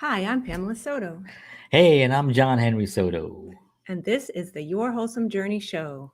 Hi, I'm Pamela Soto, Hey, and I'm John Henry Soto. and this is the Your Wholesome Journey Show.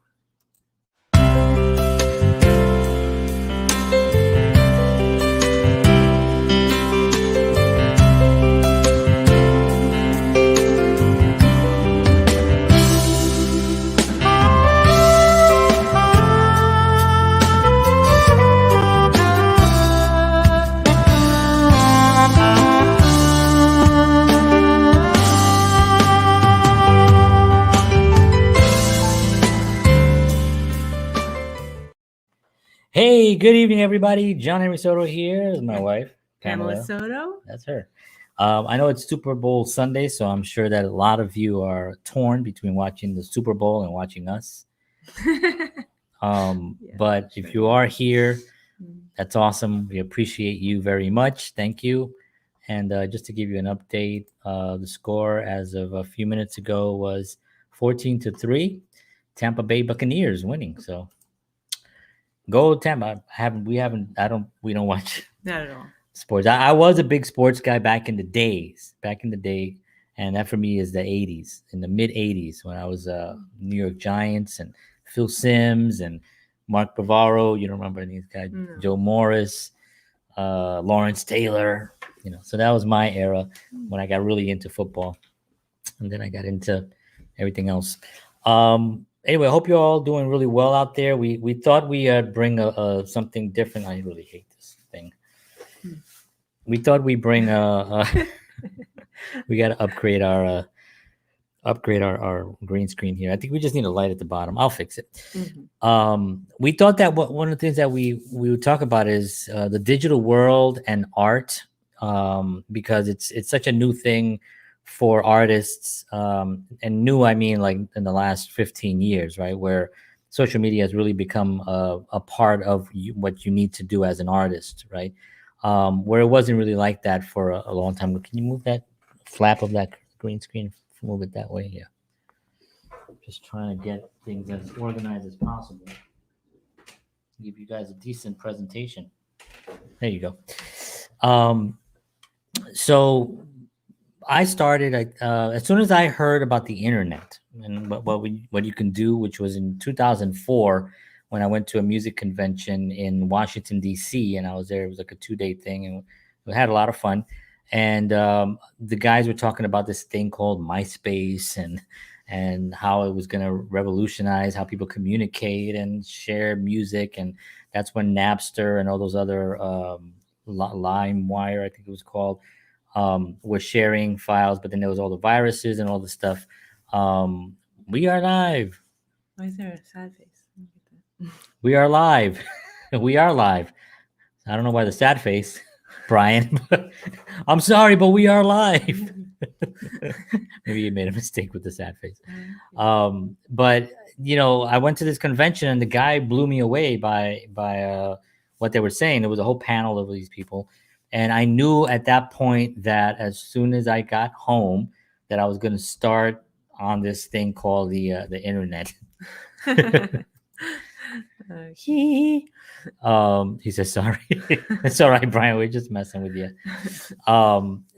Hey, good evening, everybody. John Henry Soto here is my And wife, Pamela Pamela. Soto. That's her. I know it's Super Bowl Sunday, so I'm sure that a lot of you are torn between watching the Super Bowl and watching us. But if you are here, that's awesome. We appreciate you very much. Thank you. And just to give you an update, the score as of a few minutes ago was 14-3. Tampa Bay Buccaneers winning. So go Tampa. We don't watch Not at all. sports. I was a big sports guy back in the days, and that for me is the 80s, in the mid 80s when I was New York Giants and Phil Simms and Mark Bavaro. You don't remember these guys? No. Joe Morris, Lawrence Taylor. So that was my era when I got really into football, and then I got into everything else. Anyway, I hope you're all doing really well out there. We thought we'd bring something different. I really hate this thing. We thought we'd bring we got to upgrade our green screen here. I think we just need a light at the bottom. I'll fix it. We thought that one of the things that we would talk about is the digital world and art, because it's such a new thing for artists, and new, I mean, like in the last 15 years, right, where social media has really become a part of what you need to do as an artist, right, where it wasn't really like that for a long time. Can you move that flap of that green screen, move it that way? Yeah, just trying to get things as organized as possible, give you guys a decent presentation. There you go. So I started as soon as I heard about the internet and what you can do, which was in 2004 when I went to a music convention in Washington D.C. and I was there. It was like a 2-day thing, and we had a lot of fun. And the guys were talking about this thing called MySpace and how it was going to revolutionize how people communicate and share music. And that's when Napster and all those other LimeWire, I think it was called, were sharing files. But then there was all the viruses and all the stuff. We are live. Why is there a sad face? We are live. We are live. I don't know why the sad face, Brian. But I'm sorry, but we are live. Maybe you made a mistake with the sad face. But I went to this convention and the guy blew me away by what they were saying. There was a whole panel of these people, and I knew at that point that as soon as I got home, that I was going to start on this thing called the internet. He says sorry. It's all right, Brian. We're just messing with you.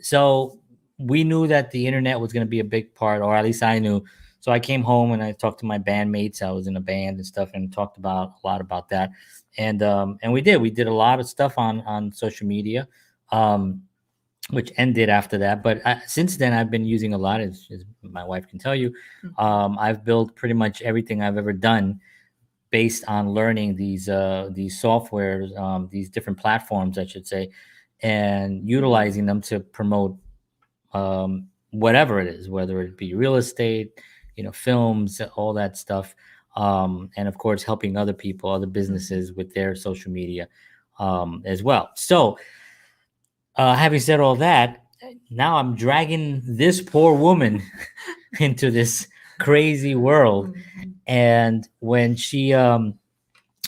So we knew that the internet was going to be a big part, or at least I knew. So I came home and I talked to my bandmates. I was in a band and stuff, and talked a lot about that. And we did a lot of stuff on social media, which ended after that. But since then, I've been using a lot, as my wife can tell you. I've built pretty much everything I've ever done based on learning these softwares, these different platforms, I should say, and utilizing them to promote whatever it is, whether it be real estate, films, all that stuff, and of course helping other people, other businesses with their social media as well. So having said all that, now I'm dragging this poor woman into this crazy world. And when she when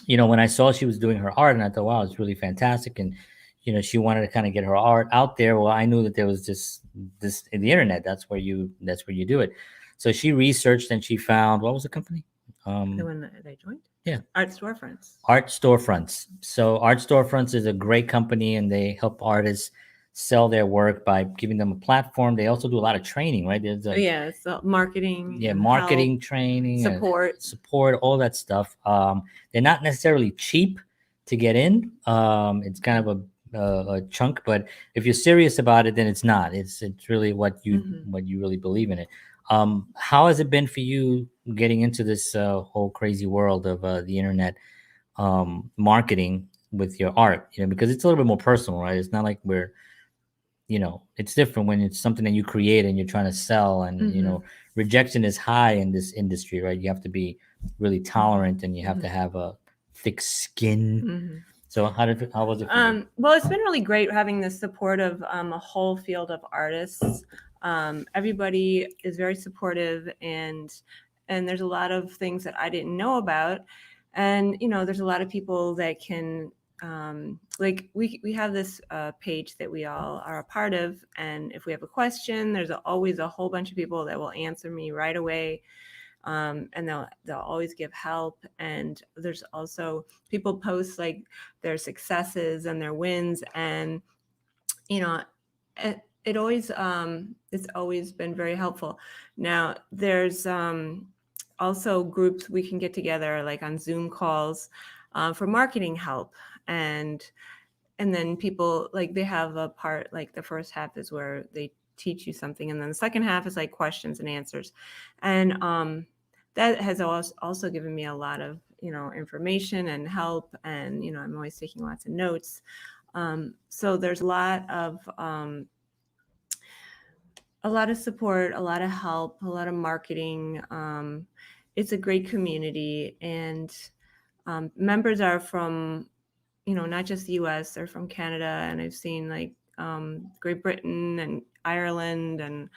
I saw she was doing her art, and I thought, wow, it's really fantastic, and she wanted to kind of get her art out there. Well, I knew that there was this in the internet. That's where you do it. So she researched and she found, what was the company? The one that I joined? Yeah. Art Storefronts. Art Storefronts. So Art Storefronts is a great company, and they help artists sell their work by giving them a platform. They also do a lot of training, right? There's Oh, yeah, so marketing, yeah, and marketing help, training and support. support, all that stuff. They're not necessarily cheap to get in. It's kind of a chunk, but if you're serious about it, then it's not. It's really Mhm. what you really believe in it. How has it been for you getting into this whole crazy world of the internet marketing with your art? You know, because it's a little bit more personal, right? It's not like we're, you know, it's different when it's something that you create and you're trying to sell, and you Mhm. know, rejection is high in this industry, right? You have to be really tolerant and you have to Mhm. have a thick skin. Mhm. So how was it for you? Well, it's been really great having the support of a whole field of artists. Everybody is very supportive, and there's a lot of things that I didn't know about, and there's a lot of people that can, like, we have this page that we all are a part of, and if we have a question, there's always a whole bunch of people that will answer me right away. And they'll always give help. And there's also people post like their successes and their wins, and you know it always it's always been very helpful. Now there's also groups we can get together like on Zoom calls for marketing help, and then people, like, they have a part, like the first half is where they teach you something, and then the second half is like questions and answers. And that has also given me a lot of information and help, and I'm always taking lots of notes. So there's a lot of support, a lot of help, a lot of marketing. It's a great community, and members are from not just the US, they're from Canada, and I've seen like Great Britain and Ireland, and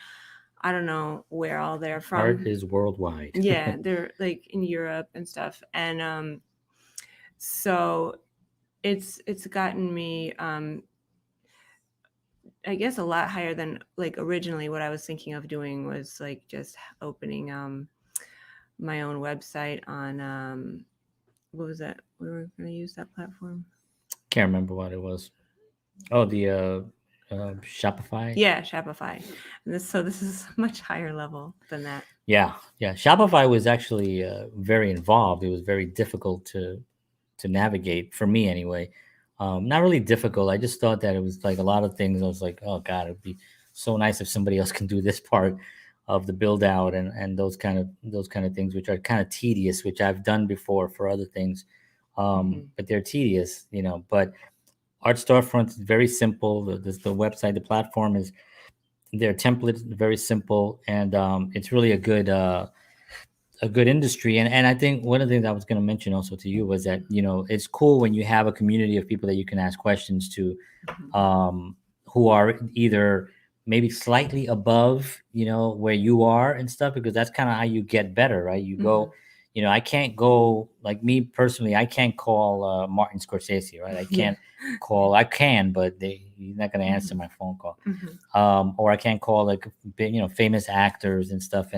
I don't know where all they're Art from. is worldwide. Yeah, they're like in Europe and stuff. And so it's gotten me I guess a lot higher than like originally what I was thinking of doing was like just opening my own website on what was that? We were going to use that platform. Can't remember what it was. Oh, the Shopify. Yeah, Shopify. So this is much higher level than that. Yeah, yeah. Shopify was actually very involved. It was very difficult to navigate for me anyway. Not really difficult. I just thought that it was like a lot of things. I was like, oh God, it'd be so nice if somebody else can do this part of the build out and those kind of things, which are kind of tedious, which I've done before for other things. Mhm. But they're tedious, you know. But Art Storefront is very simple. The website, the platform is their template is very simple, and it's really a good industry. And I think one of the things I was going to mention also to you was that, you know, it's cool when you have a community of people that you can ask questions to, Mhm. um, who are either maybe slightly above, you know, where you are and stuff, because that's kind of how you get better, right? You Mhm. go, you know, I can't go, like me personally, I can't call Martin Scorsese, right? Yeah. I can, but he's not going to answer Mhm. my phone call. Mhm. Or I can't call like you know, famous actors and stuff,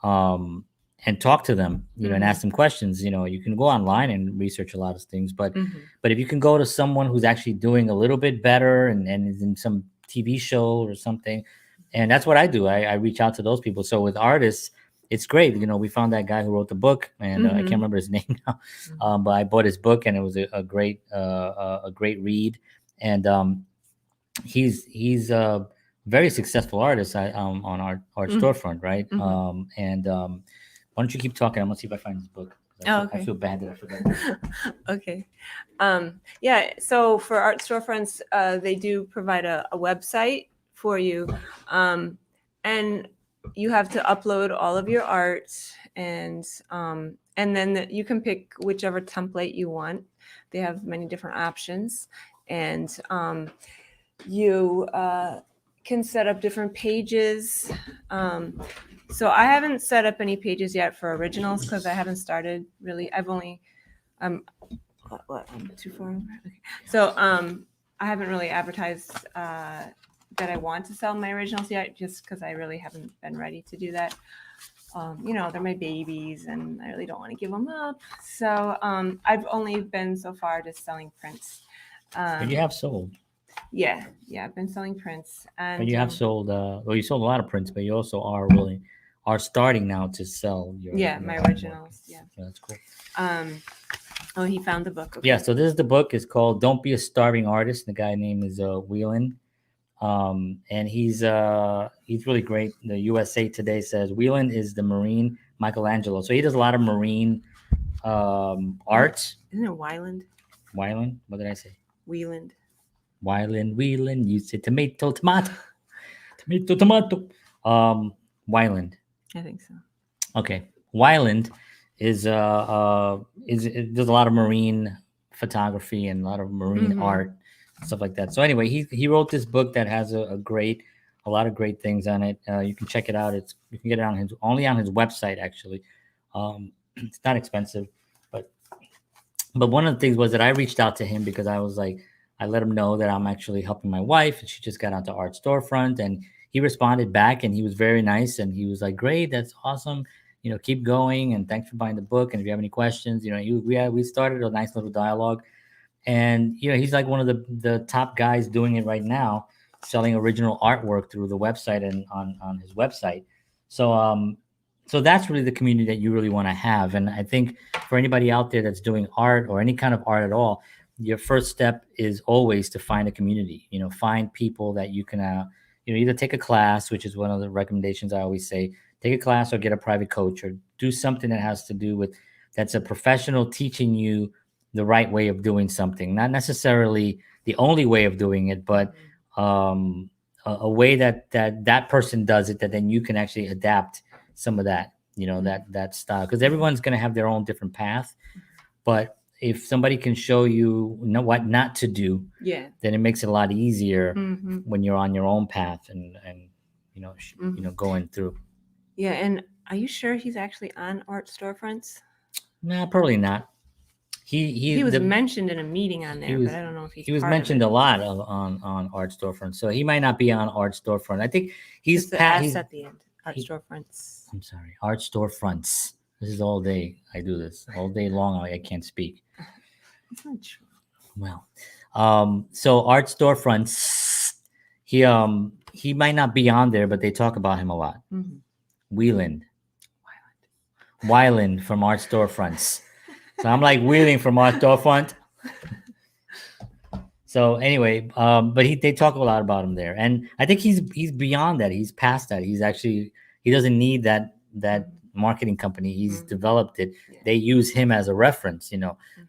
um, and talk to them, you know, and Mhm. ask them questions. You know, you can go online and research a lot of things, Mhm. but if you can go to someone who's actually doing a little bit better and is in some TV show or something, and that's what I do. I reach out to those people. So with artists, it's great. You know, we found that guy who wrote the book, and I can't Mhm. remember his name now, Mhm. but I bought his book, and it was a great read, and he's a very successful artist on our Mhm. storefront, right? Mhm. And why don't you keep talking? I'm gonna see if I find this book. Oh, I okay. feel bad that I forgot. Okay. Yeah, so for art storefronts, they do provide a website for you. Um, and you have to upload all of your art, and then you can pick whichever template you want. They have many different options. And you can set up different pages. So I haven't set up any pages yet for originals because I haven't started really. I've only I'm too far over. Okay. So I haven't really advertised that I want to sell my originals yet, just because I really haven't been ready to do that. They're my babies, and I really don't want to give them up. So I've only been so far just selling prints. But you have sold. Yeah, I've been selling prints, and But you have sold, well, you sold a lot of prints, but you also are starting now to sell your my own work. originals. Yeah. So that's cool. Oh, he found the book. Okay. Yeah. So this is the book. It's called "Don't Be a Starving Artist." The guy name is Whelan, and he's really great. The USA Today says Whelan is the Marine Michelangelo. So he does a lot of marine art. Isn't it Wyland? Whelan. What did I say? Wheeland. Whelan. You said tomato. Tomato. Wyland. I think so. Okay. Wyland is there's a lot of marine photography and a lot of marine art, stuff like that. So anyway, he wrote this book that has a lot of great things on it. You can check it out. You can get it only on his website actually. It's not expensive, but one of the things was that I reached out to him because I was like, I let him know that I'm actually helping my wife, and she just got onto Art Storefront, and he responded back, and he was very nice, and he was like, "Great, that's awesome. Keep going, and thanks for buying the book. And if you have any questions, we started a nice little dialogue, and he's like one of the top guys doing it right now, selling original artwork through the website and on his website. So that's really the community that you really want to have. And I think for anybody out there that's doing art or any kind of art at all, your first step is always to find a community. Find people that you can either take a class, which is one of the recommendations I always say. Take a class or get a private coach or do something that has to do with that's a professional teaching you the right way of doing something, not necessarily the only way of doing it, but a way that person does it, that then you can actually adapt some of that, that style, because everyone's going to have their own different path. But if somebody can show you what not to do, then it makes it a lot easier when you're on your own path and going through. Yeah, and are you sure he's actually on Art Storefronts? Nah, probably not. He was mentioned in a meeting on there, but I don't know if he was mentioned a lot on Art Storefront, so he might not be on Art Storefront. I think he's he's at the end. Art Storefronts. I'm sorry, Art Storefronts. This is all day. I do this all day long. I can't speak. That's not true. Well, so Art Storefronts. He might not be on there, but they talk about him a lot. Wheeland from Art Storefronts. So I'm like wheeling from Art Storefront. So anyway, but they talk a lot about him there, and I think he's beyond that. He's past that. He doesn't need that marketing company. He's developed it. They use him as a reference,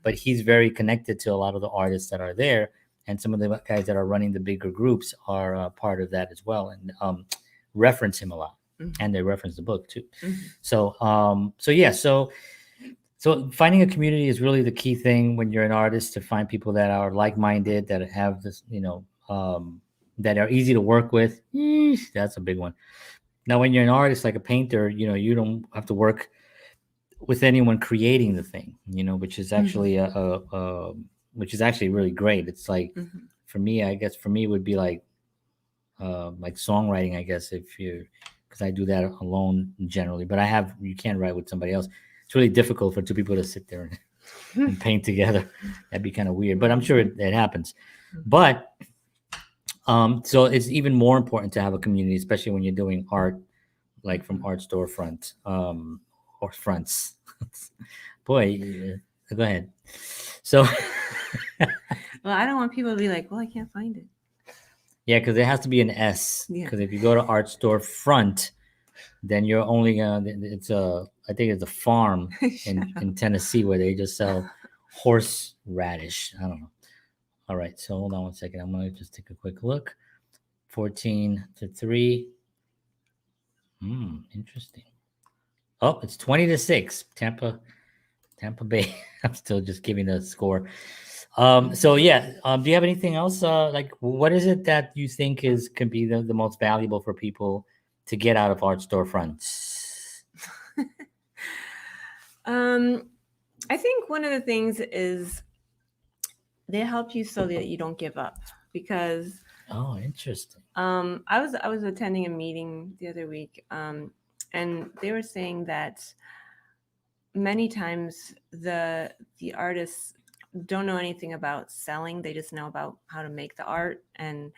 but he's very connected to a lot of the artists that are there, and some of the guys that are running the bigger groups are part of that as well, and reference him a lot, and they reference the book too. So finding a community is really the key thing when you're an artist, to find people that are like-minded, that have this, that are easy to work with. That's a big one. Now, when you're an artist, like a painter, you don't have to work with anyone creating the thing, which is actually which is actually really great. It's like, for me, I guess it would be like songwriting, I guess, because I do that alone generally, but you can't write with somebody else. It's really difficult for two people to sit there and paint together. That'd be kind of weird, but I'm sure it happens. But so it's even more important to have a community, especially when you're doing art, like from Art Storefront or fronts. Boy, go ahead. So, well, I don't want people to be like, "Well, I can't find it." Yeah, because it has to be an S. Because if you go to Art Storefront, then you're only I think it's a farm in Tennessee where they just sell horseradish. I don't know. All right, so hold on one second. I'm gonna just take a quick look. 14-3. Interesting. Oh, it's 20-6. Tampa Bay. I'm still just giving the score. So yeah. Do you have anything else? Like, what is it that you think can be the most valuable for people to get out of Art Storefronts? I think one of the things is they help you so that you don't give up, because interesting. I was attending a meeting the other week, and they were saying that many times the artists, don't know anything about selling. They just know about how to make the art, and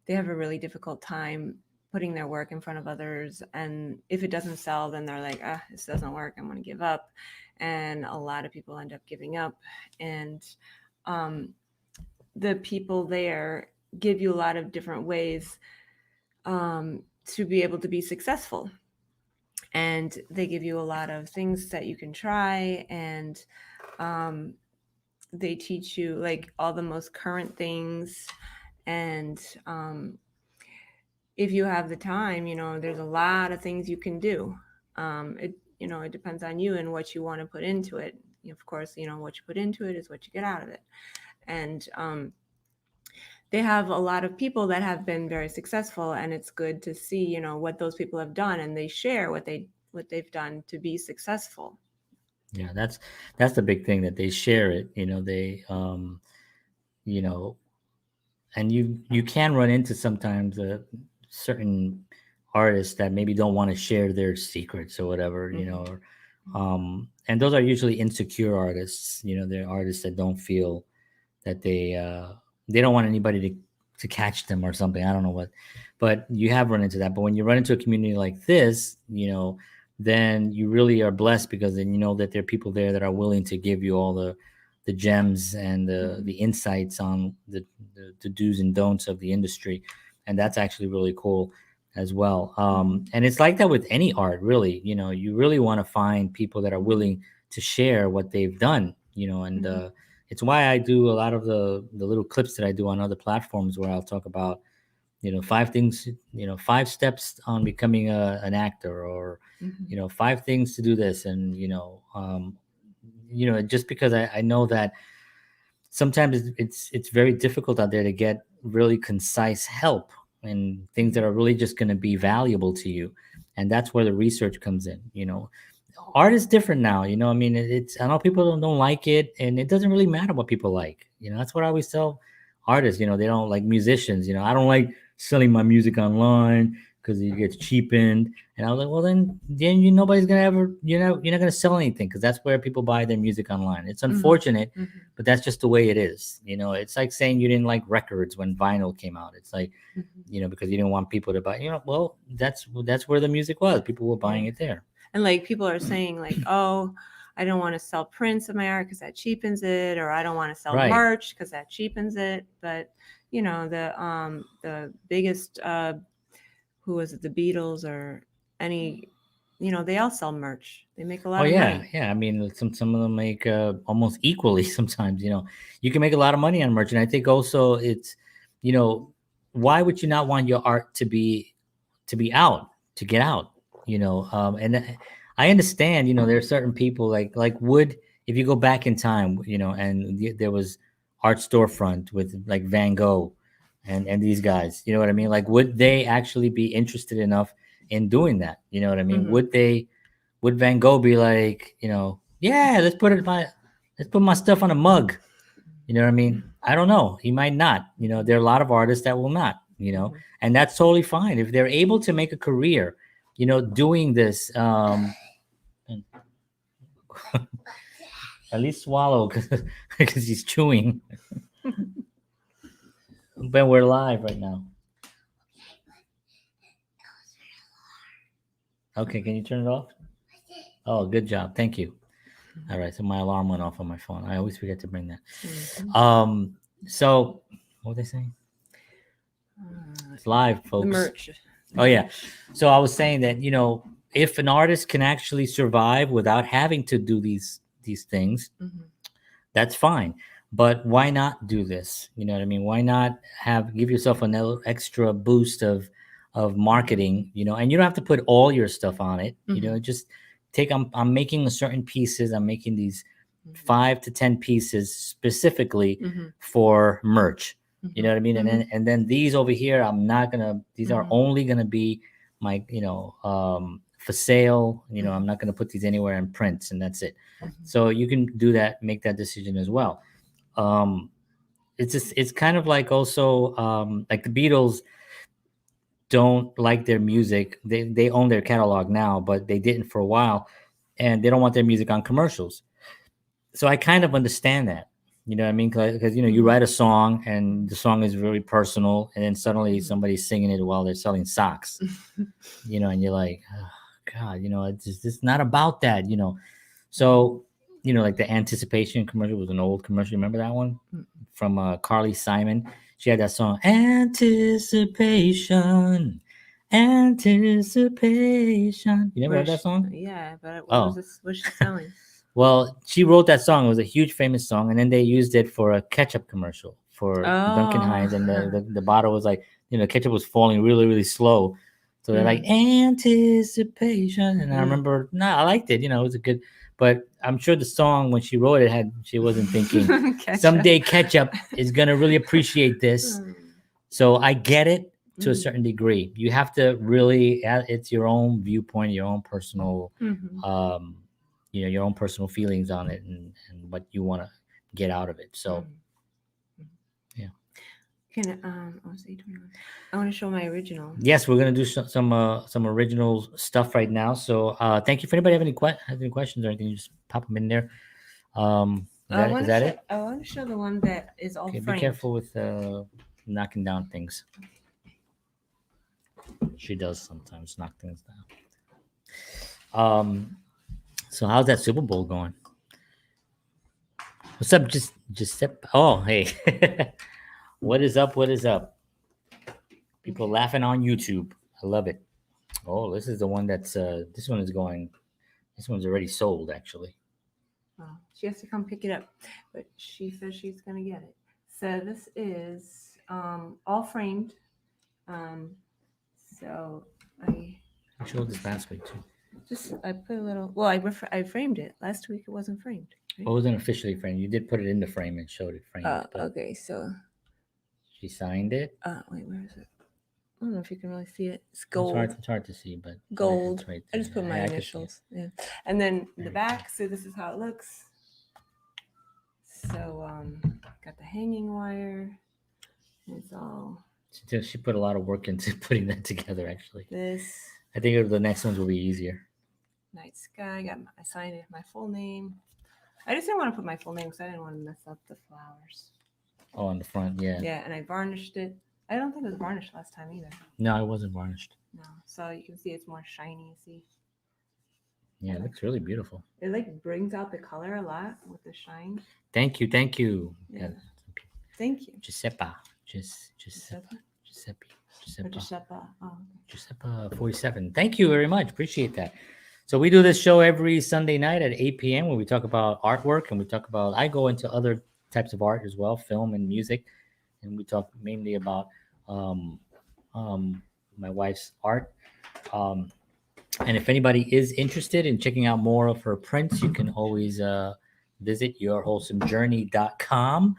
they have a really difficult time putting their work in front of others. And if it doesn't sell, then they're like, this doesn't work, I'm going to give up. And a lot of people end up giving up. And the people there give you a lot of different ways to be able to be successful. And they give you a lot of things that you can try, and they teach you like all the most current things. And if you have the time, there's a lot of things you can do. It depends on you and what you want to put into it. Of course, what you put into it is what you get out of it. And they have a lot of people that have been very successful, and it's good to see, what those people have done, and they share what they've done to be successful. Yeah, that's the big thing, that they share it. They you know and you can run into sometimes certain artists that maybe don't want to share their secrets or whatever, or, and those are usually insecure artists. They're artists that don't feel that they don't want anybody to catch them or something. I don't know what, but you have run into that. But when you run into a community like this, then you really are blessed, because then you know that there are people there that are willing to give you all the gems and the insights on the do's and don'ts of the industry. And that's actually really cool as well. And it's like that with any art, really. You really want to find people that are willing to share what they've done, and it's why I do a lot of the little clips that I do on other platforms, where I'll talk about, 5 things, 5 steps on becoming an actor, or, 5 things to do this. And, just because I know that sometimes it's very difficult out there to get really concise help and things that are really just going to be valuable to you. And that's where the research comes in. Art is different now. I mean, I know people don't like it, and it doesn't really matter what people like. That's what I always tell artists. They don't like musicians. I don't like selling my music online because it gets cheapened. And I was like, well, then nobody's gonna ever, you're not gonna sell anything, because that's where people buy their music online. It's unfortunate, but that's just the way it is. It's like saying you didn't like records when vinyl came out. It's like, because you didn't want people to buy. Well, that's where the music was. People were buying it there. And like people are saying, like, oh, I don't want to sell prints of my art because that cheapens it, or I don't want to sell merch because that cheapens it. But the biggest, who was it, the Beatles or any, they all sell merch. They make a lot of money. Yeah. I mean, some of them make almost equally sometimes. You can make a lot of money on merch, and I think also it's, why would you not want your art to be out, to get out? And I understand, there are certain people like would, if you go back in time, and there was art storefront with like Van Gogh and these guys, you know what I mean? Like, would they actually be interested enough in doing that? You know what I mean? Would Van Gogh be like, yeah, let's put my stuff on a mug. You know what I mean? I don't know. He might not. There are a lot of artists that will not, and that's totally fine. If they're able to make a career, doing this, at least swallow, because he's chewing. But we're live right now. Okay, can you turn it off? Oh, good job. Thank you. All right, so my alarm went off on my phone. I always forget to bring that. So what were they saying? It's live, folks. The merch. Oh yeah. So I was saying that, if an artist can actually survive without having to do these things, that's fine. But why not do this? You know what I mean? Why not give yourself an extra boost of marketing, and you don't have to put all your stuff on it. Just I'm making certain pieces. I'm making these 5 to 10 pieces specifically for merch. You know what I mean? And then these over here, I'm not gonna. These are only gonna be my, for sale. I'm not gonna put these anywhere in prints, and that's it. So you can do that, make that decision as well. It's kind of like also like the Beatles don't like their music. They own their catalog now, but they didn't for a while, and they don't want their music on commercials. So I kind of understand that. You know what I mean? Because you know, you write a song and the song is really personal, and then suddenly somebody's singing it while they're selling socks. You know, and you're like, oh, God, you know, it's not about that. You know, so you know, like the anticipation commercial was an old commercial. Remember that one from Carly Simon? She had that song, Anticipation, Anticipation. You never heard that song? Yeah, but what was Oh, this? What's she selling? well, she wrote that song. It was a huge famous song, and then they used it for a ketchup commercial for Duncan Hines, and Oh. the bottle was like, you know, ketchup was falling really, really slow. So they're like anticipation, and I remember, I liked it. You know, it was a good, but I'm sure the song when she wrote it she wasn't thinking someday ketchup is gonna really appreciate this. So I get it to a certain degree. You have to really, it's your own viewpoint, your own personal, you know, your own personal feelings on it, and what you want to get out of it. So, yeah. I want to show my original. Yes, we're gonna do some original stuff right now. So, thank you. If anybody has any questions or anything, you just pop them in there. Is that it? I want to show the one that is all Okay, framed. be careful with knocking down things. She does sometimes knock things down. So how's that Super Bowl going? What's up? Just oh, hey. What is up? What is up? People laughing on YouTube. I love it. Oh, this is the one that's this one is going. This one's already sold actually. Oh, she has to come pick it up, but she says she's gonna get it. So this is all framed. So I showed this last week too. I put a little. Well, I framed it last week. It wasn't framed. Right? Well, it wasn't officially framed. You did put it in the frame and showed it framed. Okay. So she signed it. Wait, where is it? I don't know if you can really see it. It's gold. It's hard to see, but gold. It's right I just put my initials. Yeah, and then the back. So this is how it looks. So got the hanging wire. It's all. She put a lot of work into putting that together. Actually, this. I think the next ones will be easier. Night sky. I signed it my full name. I just didn't want to put my full name because I didn't want to mess up the flowers. Oh, on the front, yeah. Yeah, and I varnished it. I don't think it was varnished last time either. No, it wasn't varnished. No, so you can see it's more shiny. See. Yeah, it looks really beautiful. It like brings out the color a lot with the shine. Thank you. Yeah. Thank you. Giuseppe. Giuseppe 47. Thank you very much. Appreciate that. So we do this show every Sunday night at 8 p.m. where we talk about artwork and I go into other types of art as well, film and music, and we talk mainly about my wife's art. And if anybody is interested in checking out more of her prints, you can always visit yourwholesomejourney.com,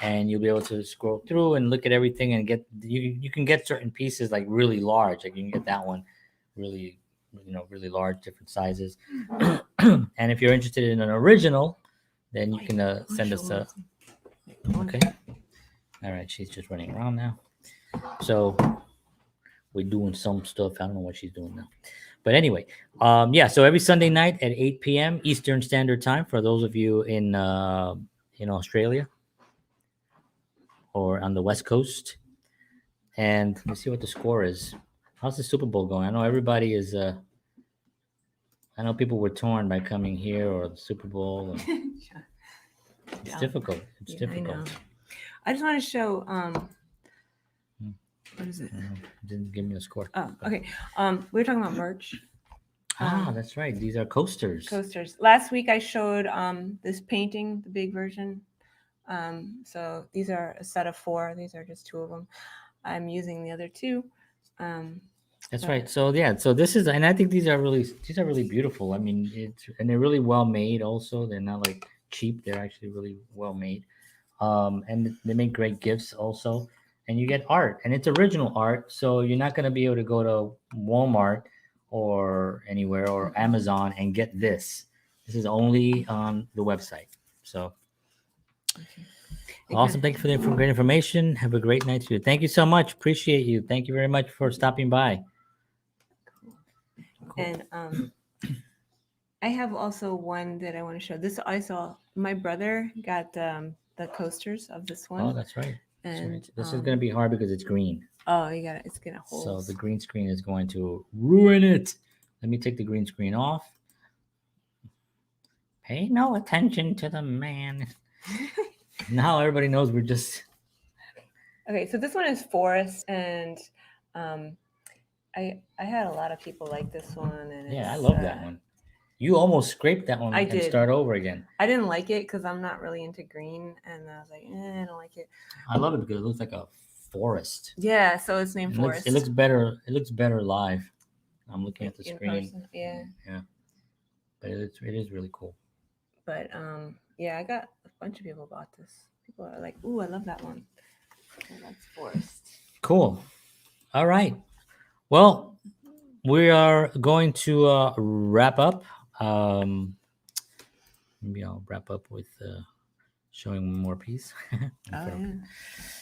and you'll be able to scroll through and look at everything and you can get certain pieces like really large. Like you can get that one really, really large, different sizes. And if you're interested in an original, then you can send us a. Okay. All right. She's just running around now. So we're doing some stuff. I don't know what she's doing now. But anyway, yeah. So every Sunday night at 8 p.m. Eastern Standard Time for those of you in Australia or on the West Coast. And let's see what the score is. How's the Super Bowl going? I know everybody is. I know people were torn by coming here or the Super Bowl. It's difficult. It's difficult. I just want to show. What is it? Didn't give me a score. Oh, okay. We were talking about merch. That's right. These are coasters. Last week I showed this painting, the big version. So these are a set of 4. These are just 2 of them. I'm using the other 2. That's right. So yeah. So this is, and I think these are really beautiful. I mean, and they're really well made. Also, they're not like cheap. They're actually really well made. And they make great gifts also. And you get art, and it's original art. So you're not going to be able to go to Walmart or anywhere or Amazon and get this. This is only on the website. So awesome. Thank you for the great information. Have a great night to you. Thank you so much. Appreciate you. Thank you very much for stopping by. Cool. And I have also one that I want to show. This I saw. My brother got the coasters of this Oh, one. that's right. That's And right. This is going to be hard because it's green. oh, it's gonna So hold. the green screen is going to ruin it. Let me take the green screen off. Pay no attention to the man. Now everybody knows we're just. Okay, so this one is forest, and I had a lot of people like this one, and Yeah, I it's, love that one. You almost scraped that one I and did. start over again. I didn't like it because I'm not really into green, and I was like, I don't like it. I love it because it looks like a forest. Yeah, so it's named Forest. It looks better. It looks better live. I'm looking at the in screen. person. Yeah. Yeah. But it is really cool. But yeah, I got a bunch of people bought this. People are like, "Ooh, I love that one." So that's Forest. Cool. All right. Well, we are going to wrap up. Maybe I'll wrap up with showing one more piece. Oh, yeah.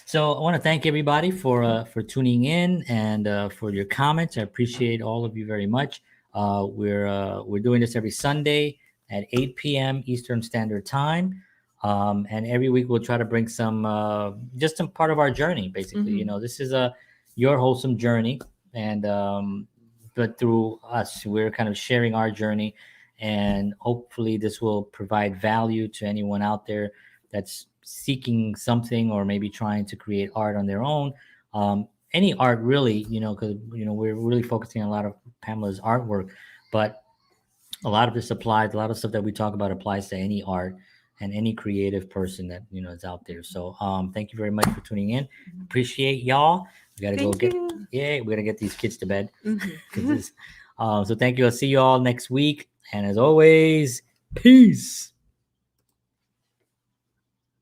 So I want to thank everybody for tuning in and for your comments. I appreciate all of you very much. We're doing this every Sunday at 8 p.m. Eastern Standard Time. And every week we'll try to bring some just some part of our journey, basically. Mhm. You know, this is your wholesome journey, and but through us, we're kind of sharing our journey, and hopefully this will provide value to anyone out there that's seeking something or maybe trying to create art on their own. Any art really, you know, because you know we're really focusing on a lot of Pamela's artwork, but a lot of this applies. A lot of stuff that we talk about applies to any art and any creative person that you know is out there. So thank you very much for tuning in. Appreciate y'all. We gotta Thank go get you. yeah, we gotta get these kids to bed. Mhm. So thank you. I'll see you all next week. And as always, peace.